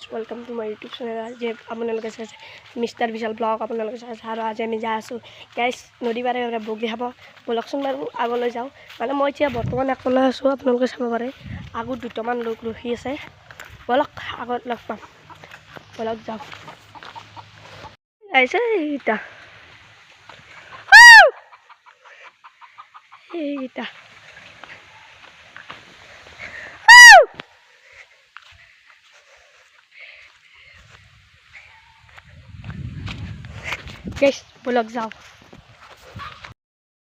Welcome to my YouTube channel. आज आपलोक mister विशाल blog आपलोक और आज आम जा आसो गाइस नदी पारे बगी खाब बोलकचोन बार आगे जाऊँ मैं मैं बर्तमान अकले आसो आपलोक चाब पारे आगो दुटामान लोग रखी आसे बोलक आगत लग पाम बोलक जाऊँ ऐसे गाइस बोलक जाओ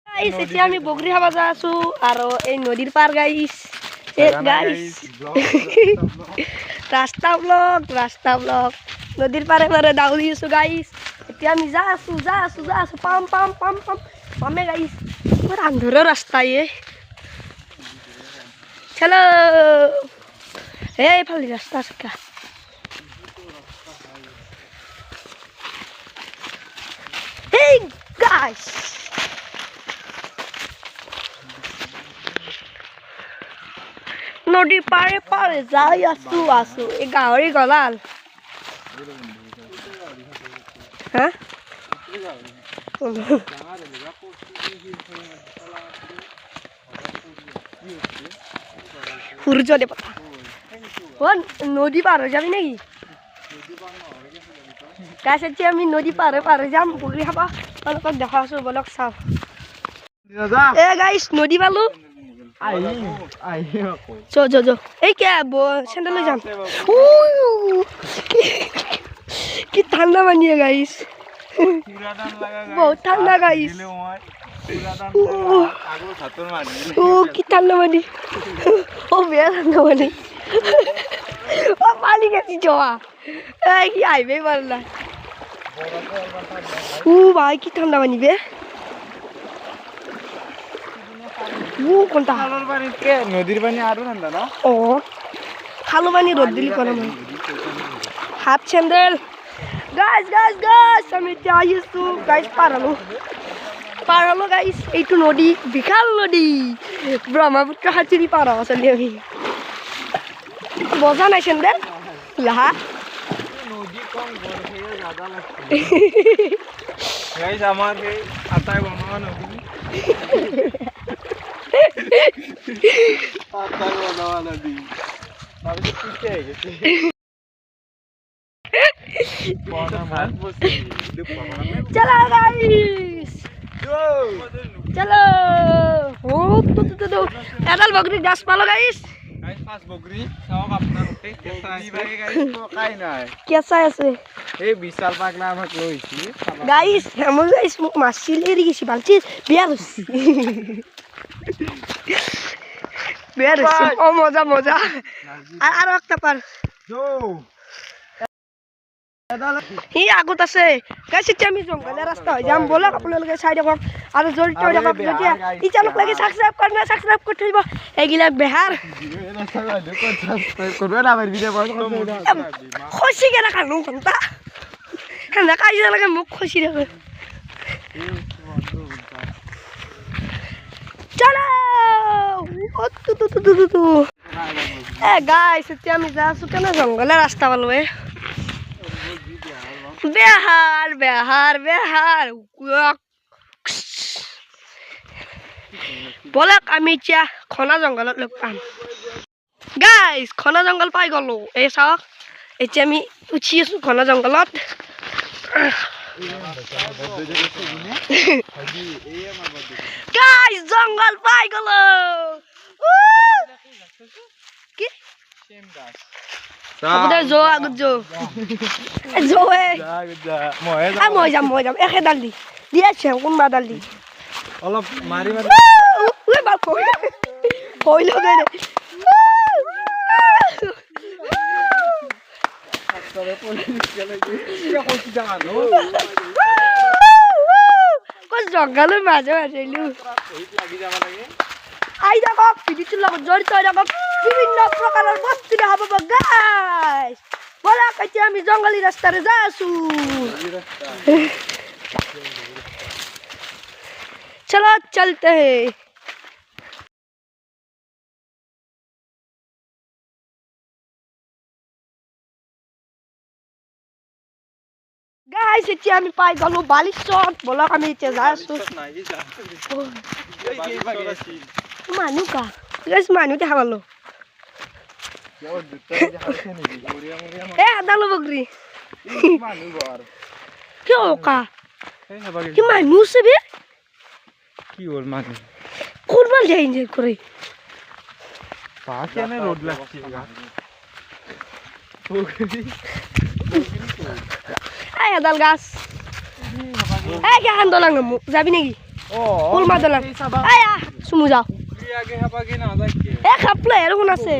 गाइस এতিয়া আমি বগরি খাবা যা আছো আর এই নদীর পার গাইস রাস্তা ব্লগ নদীর পারে পারে দাউরি আছো গাইস এতিয়া আমি যা আছো পাম পামে গাইস পুরা আন্ধের রাস্তা চলো এই ফালি রাস্তা আছে Hey guys! নদী পারে পারে যাই আছো এই গাহৰি গলাল হ্যাঁ সূর্য দেবতা নদী পার যাবি নাকি গাইস এতিয়া আমি নদী পারে যাম বগরি খাবা অলপ দেখা আছো বলক চাও এ গাইস নদী পালো যো এই কে স্যান্ডেল যাম কি ঠান্ডা বানিয়ে গাইস बहुत ठंडा गाइस কি ঠান্ডা বানি ও বেয়া ঠান্ডা বানি ও পানি গেছি জোয়া এই কি আইবে পারলা ও ভাই কি ঠান্ডা বানি বে ও কোনটা খালর পানি কে নদীর পানি আরো ঠান্ডা না ও খালো পানি রোদ দিলি কোন মানে হাফ স্যান্ডেল গাইস আমি চাইছো গাইস পারালো গাইস এইটু নদী বিশাল নদী ব্রহ্মপুত্র হাতিরি পারা আসলে আমি মজা নাই স্যান্ডেল লাহা নদী কম বড় হয়ে জায়গা লাগছে গাইস আমার এই আটায় বানানো নদী আটায় বানানো নদী আমি পিছে গেছি चलो गाइस चलो ओ तो एडल बकरी 10 पालो गाइस पास बकरी सव আপনার উঠে দিবাগে গাইস পকাই নাই কেসা আছে এই বিশাল পাগলা আমাক লইছি গাইস আমল গাইস মুক মাছিল এরি গেছি বালছি বিয়ার ও মজা আর একটা পার জো এই আগত আছে গাইস এতিয়া আমি জঙ্গলের রাস্তা হই যাম বলক আপনাদের সাইডে কম আর জলদি হই যাক যদি ই চ্যানেল লাগে সাবস্ক্রাইব করতে হইব এইগিলা বেহার করবে না আমার ভিডিও খুশি কেন কানু কোনটা না কাজ লাগে মুখ খুশি রাখে চলো তু এ গাইস এতিয়া আমি যাচ্ছি কেন জঙ্গলের রাস্তা পালো बेहार बोलक आमी इतना खना जंगल लग पाम गाइस खना जंगल पाई गलो ए चाওক এতিয়া আমি উঠি আছো খনা জঙ্গলত गाइस जंगल पाई गलो কি same guys Aku jo aku jo মই যাম একে ডাল দি দিয়া আছে কোনবা ডাল দি অলপ মারি ওই বাপ কইল গে আরে পুলিশ চলে গিয়ে কইছি জানো কই জঙ্গলের মাঝে আইলু লাগি যাবা লাগে আই দেখো ভিডিওর লগত জড়িত দেখো বিভিন্ন প্রকারের বস্তু দেখাব গাইস বলা কইতে আমি জঙ্গলি রাস্তায় যাচ্ছি चलो चलते हैं। গাইস এতিয়া আমি পাই গলো বালিচত বলক আমি এতিয়া যাই আছো মানুহ কা গাইস মানুহ দেখা পালো এ আদালো বগরি কি ওকা কি মানুহ আছে বে কি হল মানুষ কোনবাল যাই ইঞ্জয় করে পাশে রোড লাগছে এই আদাল গাছ এই কে খান দলাং নামু যাবি নাকি ফুলমা দলাং এই সুমু যাও আগে হাবাগে না যাকে এ খাপলে এরকম আছে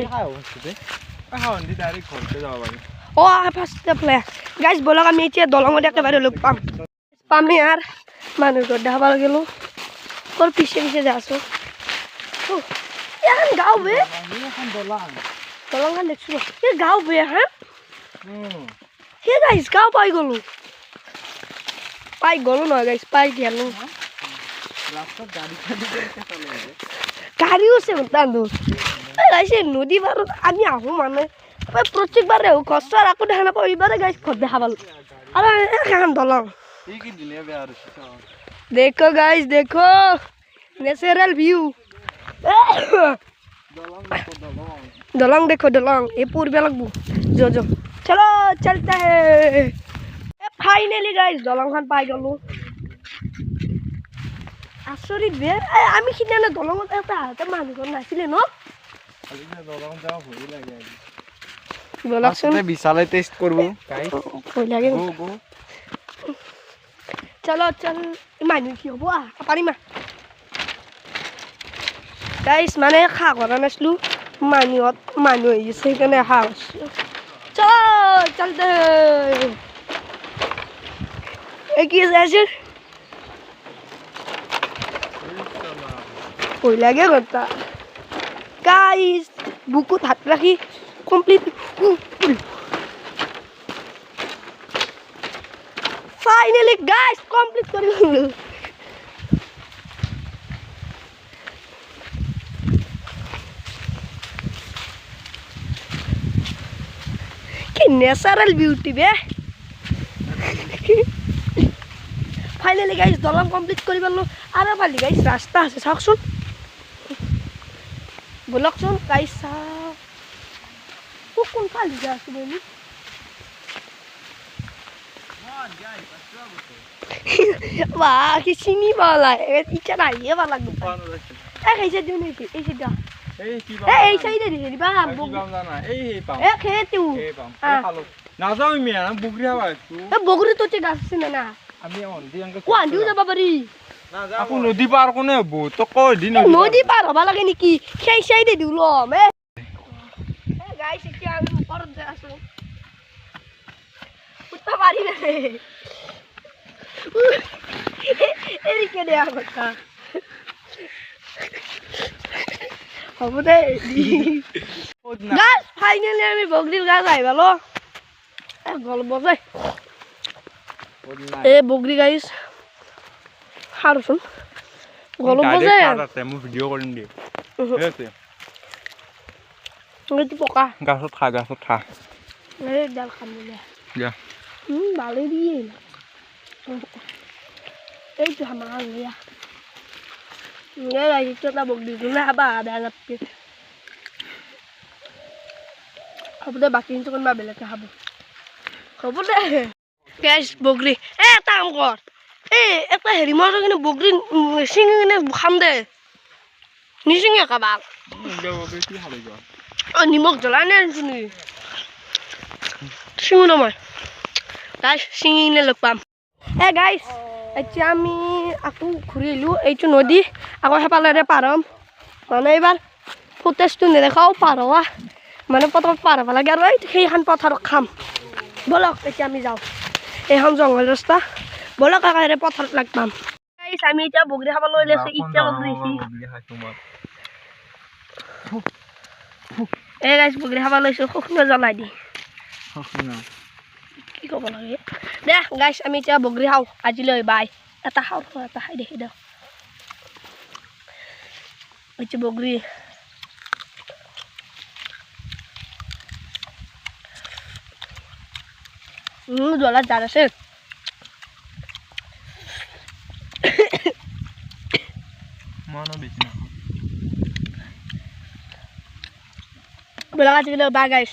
হাওন্দি ডাইরেক্ট ঘরতে যাওয়া পারে ও ফার্স্ট প্লে গাইস বলক আমি এতিয়া দলঙত একেবারে লোক পাম পামি আর মানুষ ঘর দেখা পাল গেল তোর পিছে পিছে যা আছো এখন গাঁও বে দলং খান দেখছো এ গাঁও বে হ্যাঁ হে গাইস গাঁও পাই গলো নয় গাইস পাই গেল রাস্তার গাড়ি গাড়িও আছে তান্দু গাইস নদী পার আমি আহো মানে প্রত্যেকবারে কষ্ট আর আকো দেখা নাপাও এইবারে গাইস ঘর দেখা পালো আর এখন দলং কি দিনে বেয়ার देखो गाइस देखो नेचुरल व्यू दलंग देखो दलंग ये पूर्व लगबू जो जो चलो चलते हैं फाइनली गाइस दलंग खान पाई गलो आसरित बे आमी खिना दलंगत এটা হাতে মানুষ নাছিলে ন খালি দলং যাও ভয় লাগে বলকছন বিশালে টেস্ট করব গাইস ভয় লাগে গো গো चलो चल মানুষ কি হবো পারি মা গাইস মানে খা করা নাছলু মানুহ হইছে সেইকাৰণে খা চলো চলতে এ কি আছে ভয় লাগে কথা গাইস বুকুত হাত রাখি complete Finally guys complete kori lulu ki natural beauty be finally guys dolong complete kori parlo ara pali guys rasta ase saksun boloksun guys sa kon pali ja ase boli wah kesini malah ikan aja malah lupa kayak jadi nih sih sudah saya dari sini bang ketu না যাও মিয়া বুগরি হাওয়া একটু বগরি তো check আসছে না আমি অন্দি আঙ্কে কোন দিউ যাবা পারি না যাও আপু নদী পার কোনে হবো তো কই দিন নদী পার হবা লাগে নাকি সেই সাইডে দিউলম গাইস এতিয়া আমি উপৰত যাই আছো উঠা পারি না এরিকে দেয়া কথা হবো দে গাছ ফাইনালি আমি বগরির গাছ আইবালো গল্প যায় এ বগরি গাইস হারুন গল্প যায় আমি ভিডিও কৰিম দি হেতে নদী পকা গাছত খা এই ডাল খাম বলে যা ভালো দিয়ে এই তো আমার লিয়া এই এটা বগরি না বা দাঁড়াতে খাবো দে বাকি কিন্তু কোনবা বেলেগে খাবো খাবো দে গাইস বগরি এটা কাম কর একটা হেৰি মাৰ কিনে বগরি সিঙি কিনে খাম দে নিচিঙে খাবা নিমখ জ্বলাই নে শুনি সিঙো নময় গাইস সিঙি কিনে লগ পাম গাইস এতিয়া আমি আকৌ ঘূৰি আহিলোঁ এইটো নদী আকৌ সেফালেৰে পাৰ হ'ম মানে এইবাৰ ফুটেজটো নেদেখাও পাৰ হোৱা মানে পথাৰত পাৰ হ'ব লাগে আৰু সেইখন পথাৰত খাম বলক এতিয়া আমি যাওঁ এইখন জংঘল ৰাস্তা বলক একেবাৰে পথাৰত লাগ পাম গাইস আমি এতিয়া বগৰী খাবলৈ ওলাইছোঁ এতিয়া বগৰী গাইস বগৰী খাব লৈছোঁ শুকনো জ্বলাই দি কি ক'ব লাগে দে গাইস আমি এতিয়া বগৰী খাওঁ আজিলৈ বাই এটা খাওঁ এটা খাই দেখি দিওঁ এইটো বগৰী জ্বলাত জাল আছে মনো বেশি না বলা গাছ বাই গাইস